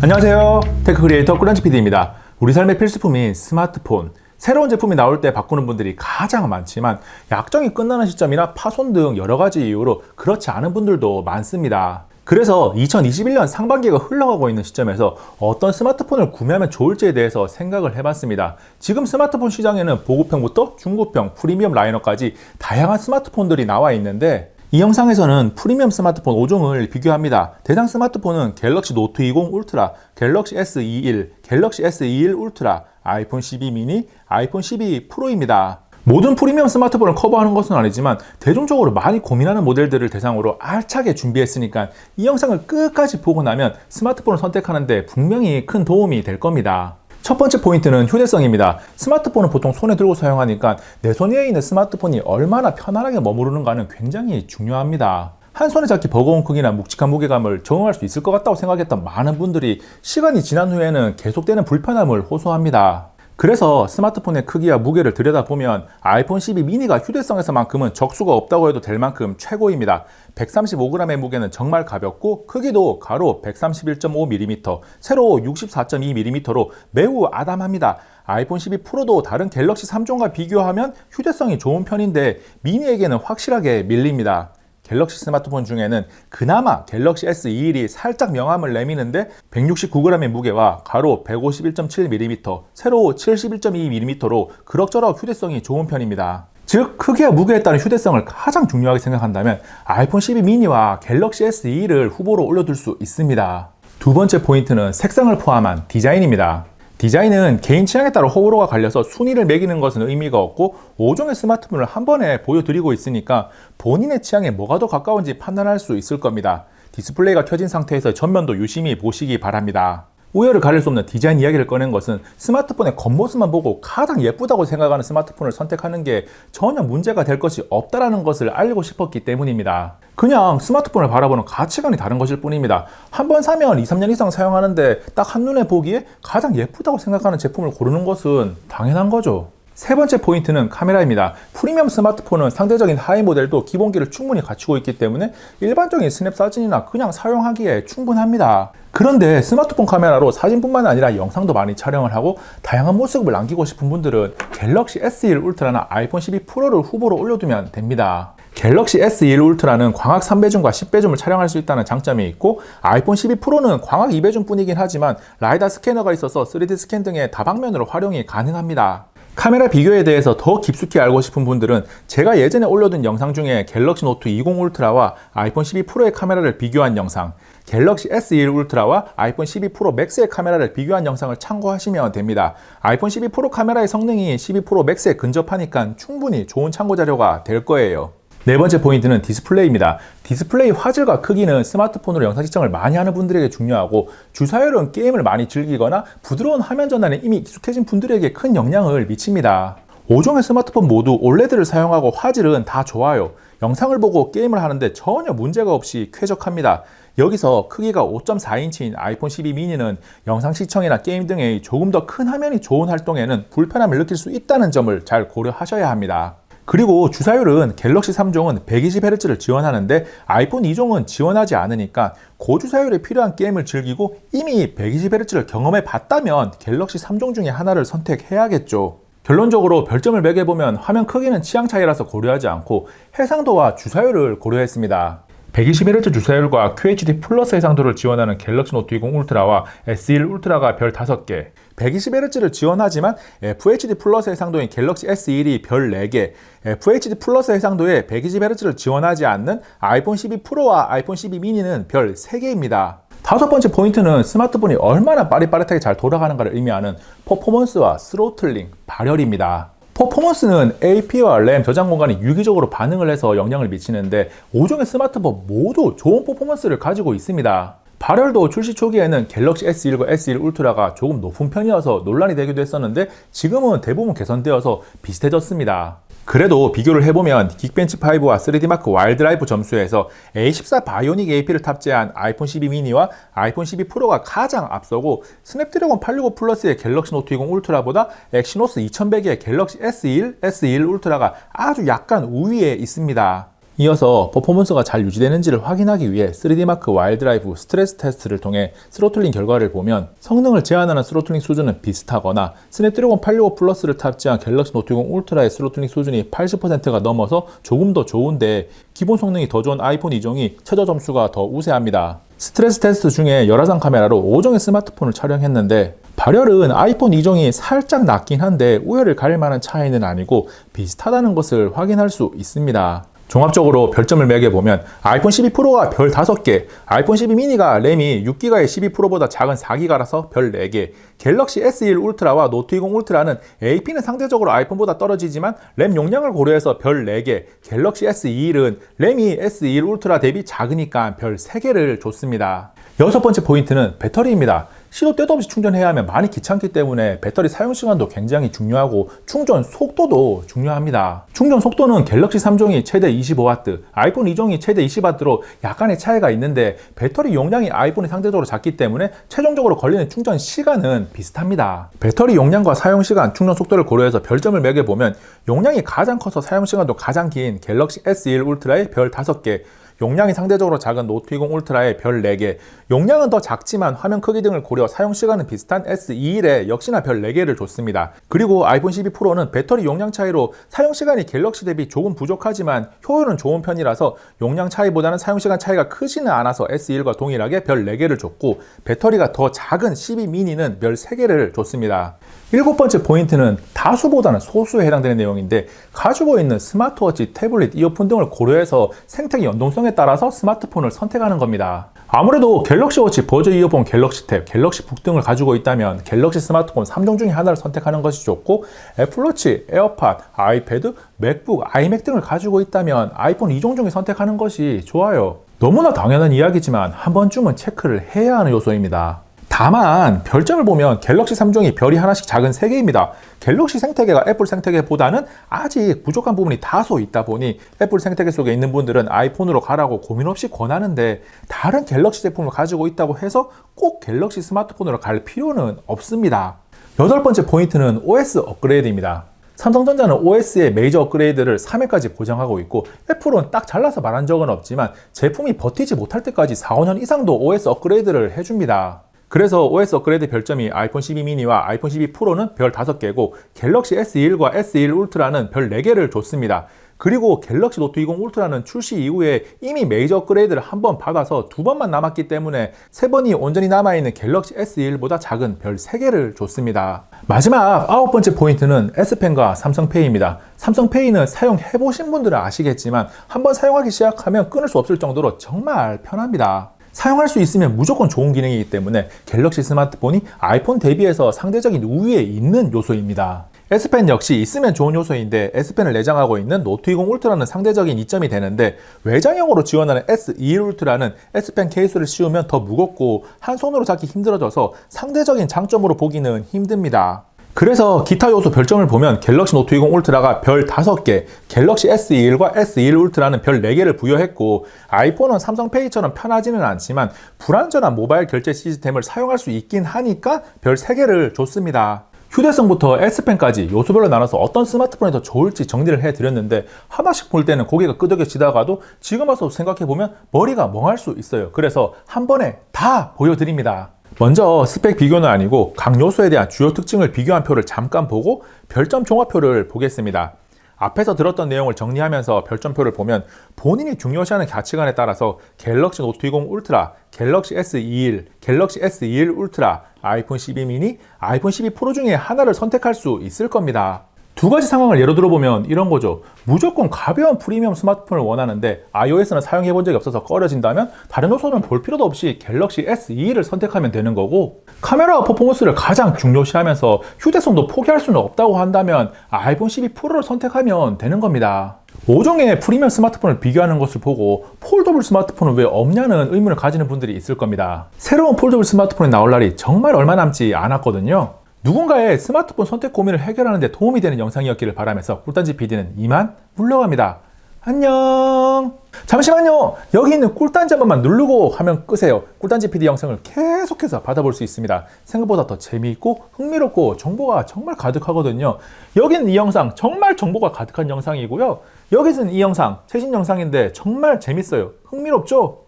안녕하세요. 테크 크리에이터 꿀런치PD입니다. 우리 삶의 필수품인 스마트폰. 새로운 제품이 나올 때 바꾸는 분들이 가장 많지만 약정이 끝나는 시점이나 파손 등 여러 가지 이유로 그렇지 않은 분들도 많습니다. 그래서 2021년 상반기가 흘러가고 있는 시점에서 어떤 스마트폰을 구매하면 좋을지에 대해서 생각을 해봤습니다. 지금 스마트폰 시장에는 보급형부터 중급형, 프리미엄 라인업까지 다양한 스마트폰들이 나와 있는데 이 영상에서는 프리미엄 스마트폰 5종을 비교합니다. 대상 스마트폰은 갤럭시 노트 20 울트라, 갤럭시 S21, 갤럭시 S21 울트라, 아이폰 12 미니, 아이폰 12 프로입니다. 모든 프리미엄 스마트폰을 커버하는 것은 아니지만 대중적으로 많이 고민하는 모델들을 대상으로 알차게 준비했으니까 이 영상을 끝까지 보고 나면 스마트폰을 선택하는데 분명히 큰 도움이 될 겁니다. 첫 번째 포인트는 휴대성입니다. 스마트폰은 보통 손에 들고 사용하니까 내 손 위에 있는 스마트폰이 얼마나 편안하게 머무르는가는 굉장히 중요합니다. 한 손에 잡기 버거운 크기나 묵직한 무게감을 적응할 수 있을 것 같다고 생각했던 많은 분들이 시간이 지난 후에는 계속되는 불편함을 호소합니다. 그래서 스마트폰의 크기와 무게를 들여다보면 아이폰 12 미니가 휴대성에서만큼은 적수가 없다고 해도 될 만큼 최고입니다. 135g의 무게는 정말 가볍고 크기도 가로 131.5mm, 세로 64.2mm로 매우 아담합니다. 아이폰 12 프로도 다른 갤럭시 3종과 비교하면 휴대성이 좋은 편인데 미니에게는 확실하게 밀립니다. 갤럭시 스마트폰 중에는 그나마 갤럭시 S21이 살짝 명암을 내미는데 169g의 무게와 가로 151.7mm, 세로 71.2mm로 그럭저럭 휴대성이 좋은 편입니다. 즉, 크기와 무게에 따른 휴대성을 가장 중요하게 생각한다면 아이폰 12 미니와 갤럭시 S21을 후보로 올려둘 수 있습니다. 두 번째 포인트는 색상을 포함한 디자인입니다. 디자인은 개인 취향에 따라 호불호가 갈려서 순위를 매기는 것은 의미가 없고 5종의 스마트폰을 한 번에 보여드리고 있으니까 본인의 취향에 뭐가 더 가까운지 판단할 수 있을 겁니다. 디스플레이가 켜진 상태에서 전면도 유심히 보시기 바랍니다. 우열을 가릴 수 없는 디자인 이야기를 꺼낸 것은 스마트폰의 겉모습만 보고 가장 예쁘다고 생각하는 스마트폰을 선택하는 게 전혀 문제가 될 것이 없다는 것을 알리고 싶었기 때문입니다. 그냥 스마트폰을 바라보는 가치관이 다른 것일 뿐입니다. 한 번 사면 2, 3년 이상 사용하는데 딱 한눈에 보기에 가장 예쁘다고 생각하는 제품을 고르는 것은 당연한 거죠. 세 번째 포인트는 카메라입니다. 프리미엄 스마트폰은 상대적인 하위 모델도 기본기를 충분히 갖추고 있기 때문에 일반적인 스냅 사진이나 그냥 사용하기에 충분합니다. 그런데 스마트폰 카메라로 사진뿐만 아니라 영상도 많이 촬영을 하고 다양한 모습을 남기고 싶은 분들은 갤럭시 S21 울트라나 아이폰 12 프로를 후보로 올려두면 됩니다. 갤럭시 S21 울트라는 광학 3배줌과 10배줌을 촬영할 수 있다는 장점이 있고 아이폰 12 프로는 광학 2배줌 뿐이긴 하지만 라이다 스캐너가 있어서 3D 스캔 등의 다방면으로 활용이 가능합니다. 카메라 비교에 대해서 더 깊숙이 알고 싶은 분들은 제가 예전에 올려둔 영상 중에 갤럭시 노트 20 울트라와 아이폰 12 프로의 카메라를 비교한 영상, 갤럭시 S21 울트라와 아이폰 12 프로 맥스의 카메라를 비교한 영상을 참고하시면 됩니다. 아이폰 12 프로 카메라의 성능이 12 프로 맥스에 근접하니까 충분히 좋은 참고 자료가 될 거예요. 네 번째 포인트는 디스플레이입니다. 디스플레이 화질과 크기는 스마트폰으로 영상 시청을 많이 하는 분들에게 중요하고 주사율은 게임을 많이 즐기거나 부드러운 화면 전환에 이미 익숙해진 분들에게 큰 영향을 미칩니다. 5종의 스마트폰 모두 OLED를 사용하고 화질은 다 좋아요. 영상을 보고 게임을 하는데 전혀 문제가 없이 쾌적합니다. 여기서 크기가 5.4인치인 아이폰 12 미니는 영상 시청이나 게임 등의 조금 더 큰 화면이 좋은 활동에는 불편함을 느낄 수 있다는 점을 잘 고려하셔야 합니다. 그리고 주사율은 갤럭시 3종은 120Hz를 지원하는데 아이폰 2종은 지원하지 않으니까 고주사율에 필요한 게임을 즐기고 이미 120Hz를 경험해 봤다면 갤럭시 3종 중에 하나를 선택해야겠죠. 결론적으로 별점을 매겨보면 화면 크기는 취향 차이라서 고려하지 않고 해상도와 주사율을 고려했습니다. 120Hz 주사율과 QHD 플러스 해상도를 지원하는 갤럭시 노트 20 울트라와 S21 울트라가 별 5개, 120Hz를 지원하지만 FHD 플러스 해상도인 갤럭시 S21이 별 4개, FHD 플러스 해상도에 120Hz를 지원하지 않는 아이폰 12 프로와 아이폰 12 미니는 별 3개입니다. 다섯 번째 포인트는 스마트폰이 얼마나 빠릿빠릿하게 잘 돌아가는가를 의미하는 퍼포먼스와 스로틀링, 발열입니다. 퍼포먼스는 AP와 램 저장 공간이 유기적으로 반응을 해서 영향을 미치는데 5종의 스마트폰 모두 좋은 퍼포먼스를 가지고 있습니다. 발열도 출시 초기에는 갤럭시 S21과 S21 울트라가 조금 높은 편이어서 논란이 되기도 했었는데 지금은 대부분 개선되어서 비슷해졌습니다. 그래도 비교를 해보면 긱벤치5와 3D마크 와일드라이프 점수에서 A14 바이오닉 AP를 탑재한 아이폰 12 미니와 아이폰 12 프로가 가장 앞서고 스냅드래곤 865 플러스의 갤럭시 노트 20 울트라보다 엑시노스 2100의 갤럭시 S21, S21 울트라가 아주 약간 우위에 있습니다. 이어서 퍼포먼스가 잘 유지되는지를 확인하기 위해 3D마크 와일드라이브 스트레스 테스트를 통해 스로틀링 결과를 보면 성능을 제한하는 스로틀링 수준은 비슷하거나 스냅드래곤 865 플러스를 탑재한 갤럭시 노트 20 울트라의 스로틀링 수준이 80%가 넘어서 조금 더 좋은데 기본 성능이 더 좋은 아이폰 2종이 최저 점수가 더 우세합니다. 스트레스 테스트 중에 열화상 카메라로 5종의 스마트폰을 촬영했는데 발열은 아이폰 2종이 살짝 낮긴 한데 우열을 가릴 만한 차이는 아니고 비슷하다는 것을 확인할 수 있습니다. 종합적으로 별점을 매겨보면 아이폰 12 프로가 별 5개, 아이폰 12 미니가 램이 6기가의 12 프로보다 작은 4기가라서 별 4개, 갤럭시 S21 울트라와 노트 20 울트라는 AP는 상대적으로 아이폰보다 떨어지지만 램 용량을 고려해서 별 4개, 갤럭시 S21은 램이 S21 울트라 대비 작으니까 별 3개를 줬습니다. 여섯 번째 포인트는 배터리입니다. 시도 때도 없이 충전해야 하면 많이 귀찮기 때문에 배터리 사용 시간도 굉장히 중요하고 충전 속도도 중요합니다. 충전 속도는 갤럭시 3종이 최대 25W, 아이폰 2종이 최대 20W로 약간의 차이가 있는데 배터리 용량이 아이폰이 상대적으로 작기 때문에 최종적으로 걸리는 충전 시간은 비슷합니다. 배터리 용량과 사용 시간, 충전 속도를 고려해서 별점을 매겨보면 용량이 가장 커서 사용 시간도 가장 긴 갤럭시 S21 울트라의 별 5개, 용량이 상대적으로 작은 노트 20 울트라의 별 4개, 용량은 더 작지만 화면 크기 등을 고려 사용시간은 비슷한 S21에 역시나 별 4개를 줬습니다. 그리고 아이폰 12 프로는 배터리 용량 차이로 사용시간이 갤럭시 대비 조금 부족하지만 효율은 좋은 편이라서 용량 차이보다는 사용시간 차이가 크지는 않아서 S21과 동일하게 별 4개를 줬고 배터리가 더 작은 12 미니는 별 3개를 줬습니다. 일곱 번째 포인트는 다수보다는 소수에 해당되는 내용인데 가지고 있는 스마트워치, 태블릿, 이어폰 등을 고려해서 생태계 연동성에 따라서 스마트폰을 선택하는 겁니다. 아무래도 갤럭시 워치, 버즈 이어폰, 갤럭시 탭, 갤럭시 북 등을 가지고 있다면 갤럭시 스마트폰 3종 중에 하나를 선택하는 것이 좋고 애플워치, 에어팟, 아이패드, 맥북, 아이맥 등을 가지고 있다면 아이폰 2종 중에 선택하는 것이 좋아요. 너무나 당연한 이야기지만 한 번쯤은 체크를 해야 하는 요소입니다. 다만 별점을 보면 갤럭시 3종이 별이 하나씩 작은 3개입니다. 갤럭시 생태계가 애플 생태계보다는 아직 부족한 부분이 다소 있다 보니 애플 생태계 속에 있는 분들은 아이폰으로 가라고 고민 없이 권하는데 다른 갤럭시 제품을 가지고 있다고 해서 꼭 갤럭시 스마트폰으로 갈 필요는 없습니다. 여덟 번째 포인트는 OS 업그레이드입니다. 삼성전자는 OS의 메이저 업그레이드를 3회까지 보장하고 있고 애플은 딱 잘라서 말한 적은 없지만 제품이 버티지 못할 때까지 4, 5년 이상도 OS 업그레이드를 해줍니다. 그래서 OS 업그레이드 별점이 아이폰 12 미니와 아이폰 12 프로는 별 5개고 갤럭시 S21과 S21 울트라는 별 4개를 줬습니다. 그리고 갤럭시 노트 20 울트라는 출시 이후에 이미 메이저 업그레이드를 한 번 받아서 2번만 남았기 때문에 3번이 온전히 남아있는 갤럭시 S21보다 작은 별 3개를 줬습니다. 마지막 9번째 포인트는 S펜과 삼성페이입니다. 삼성페이는 사용해보신 분들은 아시겠지만 한번 사용하기 시작하면 끊을 수 없을 정도로 정말 편합니다. 사용할 수 있으면 무조건 좋은 기능이기 때문에 갤럭시 스마트폰이 아이폰 대비해서 상대적인 우위에 있는 요소입니다. S펜 역시 있으면 좋은 요소인데 S펜을 내장하고 있는 노트 20 울트라는 상대적인 이점이 되는데 외장형으로 지원하는 S21 울트라는 S펜 케이스를 씌우면 더 무겁고 한 손으로 잡기 힘들어져서 상대적인 장점으로 보기는 힘듭니다. 그래서 기타 요소 별점을 보면 갤럭시 노트 20 울트라가 별 5개, 갤럭시 S21과 S21 울트라는 별 4개를 부여했고 아이폰은 삼성페이처럼 편하지는 않지만 불완전한 모바일 결제 시스템을 사용할 수 있긴 하니까 별 3개를 줬습니다. 휴대성부터 S펜까지 요소별로 나눠서 어떤 스마트폰이 더 좋을지 정리를 해드렸는데 하나씩 볼 때는 고개가 끄덕여지다가도 지금 와서 생각해보면 머리가 멍할 수 있어요. 그래서 한 번에 다 보여드립니다. 먼저 스펙 비교는 아니고 각 요소에 대한 주요 특징을 비교한 표를 잠깐 보고 별점 종합표를 보겠습니다. 앞에서 들었던 내용을 정리하면서 별점표를 보면 본인이 중요시하는 가치관에 따라서 갤럭시 노트 20 울트라, 갤럭시 S21, 갤럭시 S21 울트라, 아이폰 12 미니, 아이폰 12 프로 중에 하나를 선택할 수 있을 겁니다. 두 가지 상황을 예로 들어보면 이런 거죠. 무조건 가벼운 프리미엄 스마트폰을 원하는데 iOS는 사용해 본 적이 없어서 꺼려진다면 다른 요소는 볼 필요도 없이 갤럭시 S21을 선택하면 되는 거고, 카메라와 퍼포먼스를 가장 중요시하면서 휴대성도 포기할 수는 없다고 한다면 아이폰 12 프로를 선택하면 되는 겁니다. 5종의 프리미엄 스마트폰을 비교하는 것을 보고 폴더블 스마트폰은 왜 없냐는 의문을 가지는 분들이 있을 겁니다. 새로운 폴더블 스마트폰이 나올 날이 정말 얼마 남지 않았거든요. 누군가의 스마트폰 선택 고민을 해결하는 데 도움이 되는 영상이었기를 바라면서 꿀단지 PD는 이만 물러갑니다. 안녕. 잠시만요. 여기 있는 꿀단지 한 번만 누르고 하면 끄세요. 꿀단지 PD 영상을 계속해서 받아볼 수 있습니다. 생각보다 더 재미있고 흥미롭고 정보가 정말 가득하거든요. 여기는 이 영상 정말 정보가 가득한 영상이고요. 여기서는 이 영상, 최신 영상인데 정말 재밌어요. 흥미롭죠?